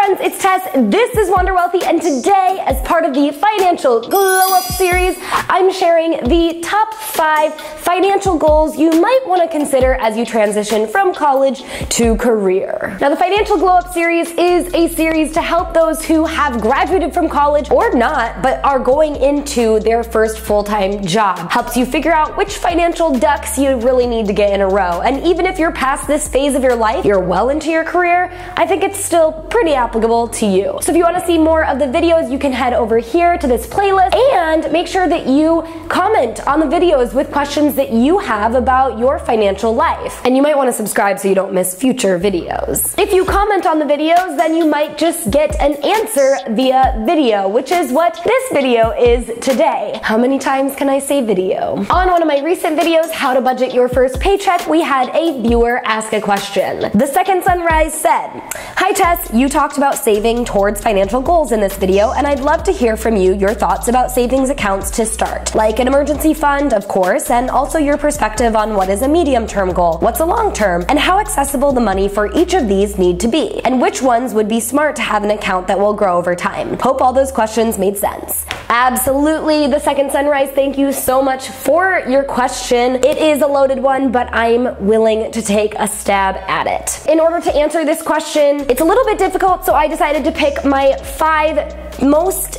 friends, it's Tess, this is Wonder Wealthy, and today, as part of the Financial Glow Up series, I'm sharing the top 5 financial goals you might want to consider as you transition from college to career. Now, the Financial Glow Up series is a series to help those who have graduated from college or not, but are going into their first full-time job. Helps you figure out which financial ducks you really need to get in a row. And even if you're past this phase of your life, you're well into your career, I think it's still pretty applicable to you. So if you want to see more of the videos, you can head over here to this playlist and make sure that you comment on the videos with questions that you have about your financial life. And you might want to subscribe so you don't miss future videos. If you comment on the videos, then you might just get an answer via video, which is what this video is today. How many times can I say video? On one of my recent videos, How to Budget Your First Paycheck, we had a viewer ask a question. The Second Sunrise said, "Hi Tess, you talked about saving towards financial goals in this video, and I'd love to hear from you your thoughts about savings accounts to start. Like an emergency fund, of course, and also your perspective on what is a medium-term goal, what's a long-term, and how accessible the money for each of these need to be, and which ones would be smart to have an account that will grow over time. Hope all those questions made sense." Absolutely, The Second Sunrise, thank you so much for your question. It is a loaded one, but I'm willing to take a stab at it. In order to answer this question, it's a little bit difficult, so I decided to pick my 5 most,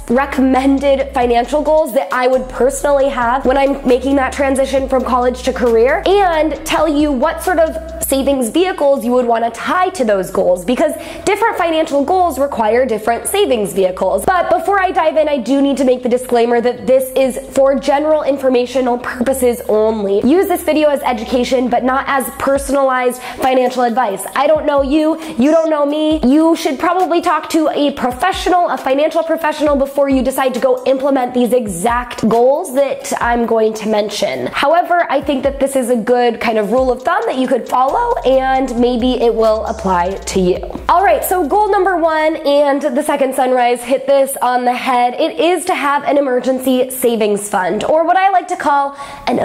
recommended financial goals that I would personally have when I'm making that transition from college to career, and tell you what sort of savings vehicles you would want to tie to those goals, because different financial goals require different savings vehicles. But before I dive in, I do need to make the disclaimer that this is for general informational purposes only. Use this video as education, but not as personalized financial advice. I don't know you, you don't know me. You should probably talk to a professional, a financial professional, before you decide to go implement these exact goals that I'm going to mention. However, I think that this is a good kind of rule of thumb that you could follow, and maybe it will apply to you. All right, so goal number 1, and The Second Sunrise hit this on the head. It is to have an emergency savings fund, or what I like to call an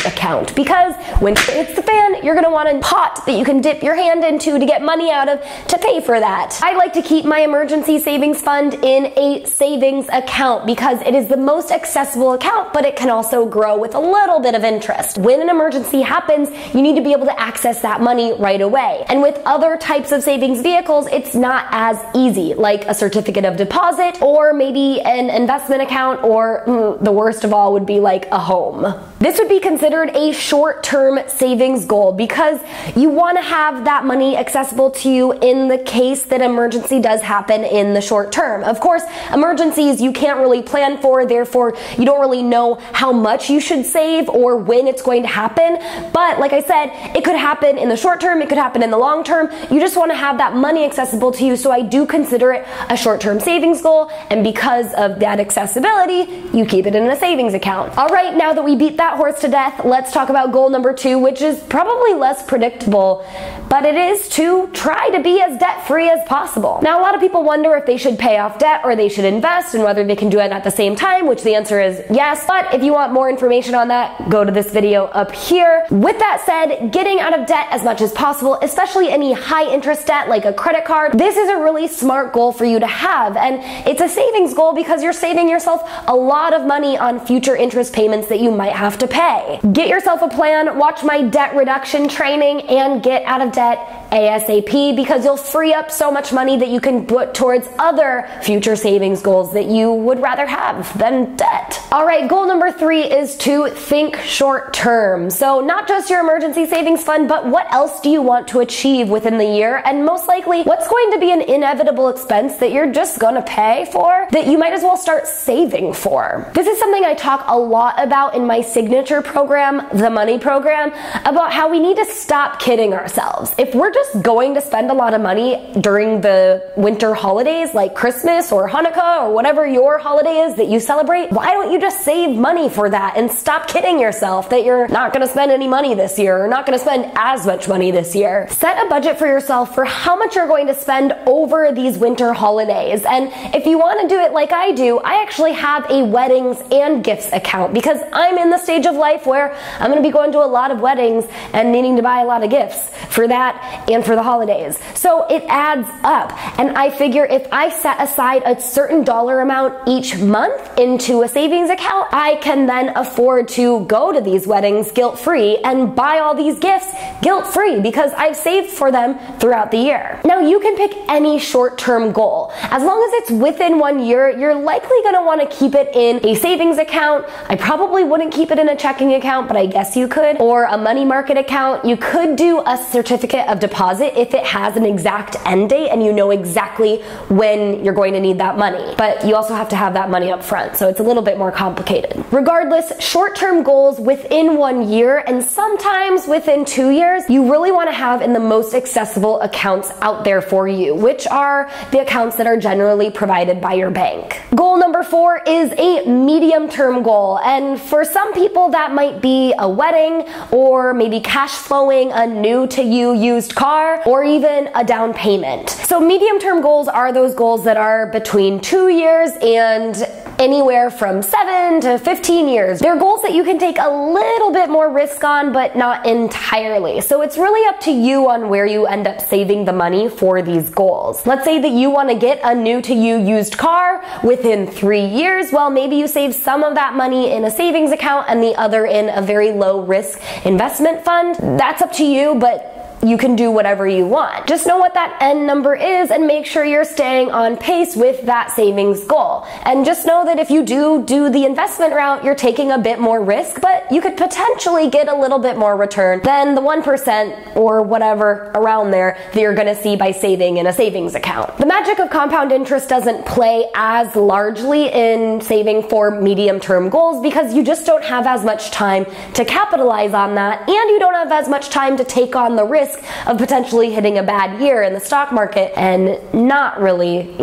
account, because when it hits the fan, you're gonna want a pot that you can dip your hand into to get money out of to pay for that. I like to keep my emergency savings fund in a savings account because it is the most accessible account, but it can also grow with a little bit of interest. When an emergency happens, you need to be able to access that money right away. And with other types of savings vehicles, it's not as easy, like a certificate of deposit, or maybe an investment account, or the worst of all would be like a home. This would be considered a short-term savings goal because you want to have that money accessible to you in the case that emergency does happen in the short term. Of course, emergencies you can't really plan for, therefore you don't really know how much you should save or when it's going to happen. But like I said, it could happen in the short term, it could happen in the long term. You just want to have that money accessible to you, so I do consider it a short-term savings goal, and because of that accessibility, you keep it in a savings account. All right, now that we beat that horse to death, let's talk about goal number 2, which is probably less predictable, but it is to try to be as debt-free as possible. Now, a lot of people wonder if they should pay off debt or they should invest, and whether they can do it at the same time, which the answer is yes. But if you want more information on that, go to this video up here. With that said, getting out of debt as much as possible, especially any high interest debt like a credit card, this is a really smart goal for you to have. And it's a savings goal because you're saving yourself a lot of money on future interest payments that you might have to pay. Get yourself a plan, watch my debt reduction training, and get out of debt ASAP, because you'll free up so much money that you can put towards other future savings goals that you would rather have than debt. All right, goal number 3 is to think short term. So not just your emergency savings fund, but what else do you want to achieve within the year? And most likely, what's going to be an inevitable expense that you're just gonna pay for that you might as well start saving for? This is something I talk a lot about in my signature program, the Money Program, about how we need to stop kidding ourselves. If we're just going to spend a lot of money during the winter holidays like Christmas or Hanukkah or whatever your holiday is that you celebrate, why don't you just save money for that and stop kidding yourself that you're not going to spend any money this year or not going to spend as much money this year? Set a budget for yourself for how much you're going to spend over these winter holidays. And if you want to do it like I do, I actually have a weddings and gifts account because I'm in the stage of life where I'm going to be going to a lot of weddings and needing to buy a lot of gifts for that. and for the holidays. So it adds up. And I figure if I set aside a certain dollar amount each month into a savings account, I can then afford to go to these weddings guilt-free and buy all these gifts guilt-free because I've saved for them throughout the year. Now, you can pick any short-term goal. As long as it's within 1 year, you're likely going to want to keep it in a savings account. I probably wouldn't keep it in a checking account, but I guess you could. Or a money market account. You could do a certificate of deposit if it has an exact end date and you know exactly when you're going to need that money. But you also have to have that money up front, so it's a little bit more complicated. Regardless, short-term goals within 1 year and sometimes within 2 years, you really want to have in the most accessible accounts out there for you, which are the accounts that are generally provided by your bank. Goal number 4 is a medium-term goal, and for some people that might be a wedding or maybe cash flowing a new to you used car or even a down payment. So medium-term goals are those goals that are between 2 years and anywhere from 7 to 15 years. They're goals that you can take a little bit more risk on, but not entirely. So it's really up to you on where you end up saving the money for these goals. Let's say that you want to get a new to you used car within 3 years. Well, maybe you save some of that money in a savings account and the other in a very low risk investment fund. That's up to you, but you can do whatever you want. Just know what that end number is and make sure you're staying on pace with that savings goal. And just know that if you do the investment route, you're taking a bit more risk, but you could potentially get a little bit more return than the 1% or whatever around there that you're gonna see by saving in a savings account. The magic of compound interest doesn't play as largely in saving for medium-term goals because you just don't have as much time to capitalize on that, and you don't have as much time to take on the risk of potentially hitting a bad year in the stock market and not really,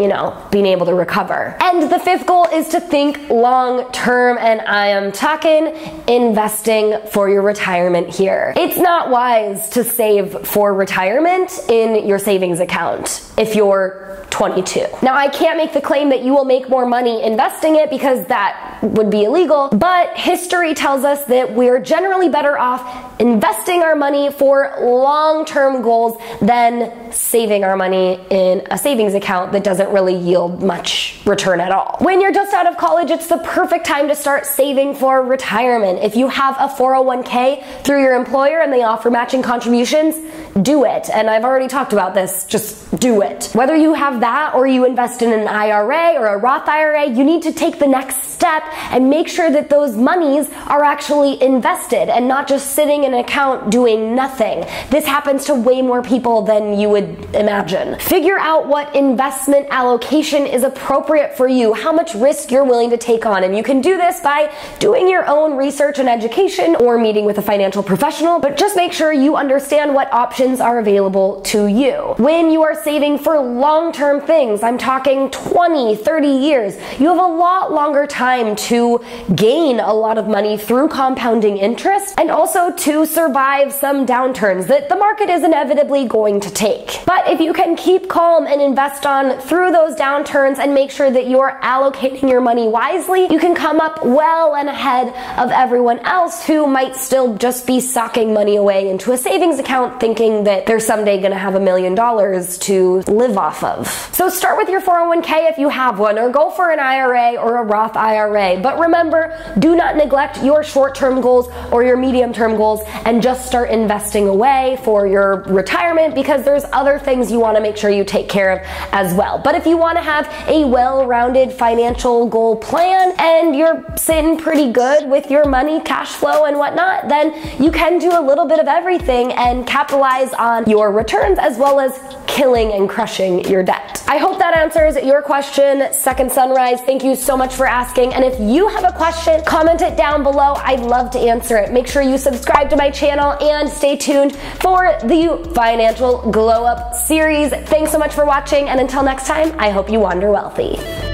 being able to recover. And the 5th goal is to think long term, and I am talking investing for your retirement here. It's not wise to save for retirement in your savings account if you're 22. Now, I can't make the claim that you will make more money investing it because that would be illegal, but history tells us that we're generally better off investing our money for long-term goals than saving our money in a savings account that doesn't really yield much return at all. When you're just out of college, it's the perfect time to start saving for retirement. If you have a 401k through your employer and they offer matching contributions, do it. And I've already talked about this, just do it. Whether you have that or you invest in an IRA or a Roth IRA, you need to take the next step and make sure that those monies are actually invested and not just sitting in an account doing nothing. This happens to way more people than you would imagine. Figure out what investment allocation is appropriate for you, how much risk you're willing to take on, and you can do this by doing your own research and education or meeting with a financial professional, but just make sure you understand what options are available to you. When you are saving for long-term things, I'm talking 20, 30 years, you have a lot longer time to gain a lot of money through compounding interest and also to survive some downturns that the market is inevitably going to take. But if you can keep calm and invest on through those downturns and make sure that you're allocating your money wisely, you can come up well and ahead of everyone else who might still just be socking money away into a savings account thinking that they're someday going to have $1 million to live off of. So start with your 401k if you have one, or go for an IRA or a Roth IRA. But remember, do not neglect your short-term goals or your medium-term goals and just start investing away for your retirement, because there's other things you want to make sure you take care of as well. But if you want to have a well-rounded financial goal plan and you're sitting pretty good with your money, cash flow and whatnot, then you can do a little bit of everything and capitalize on your returns as well as killing and crushing your debt. I hope that answers your question, Second Sunrise. Thank you so much for asking. And if you have a question, comment it down below. I'd love to answer it. Make sure you subscribe to my channel and stay tuned for the Financial Glow Up series. Thanks so much for watching, and until next time, I hope you wander wealthy.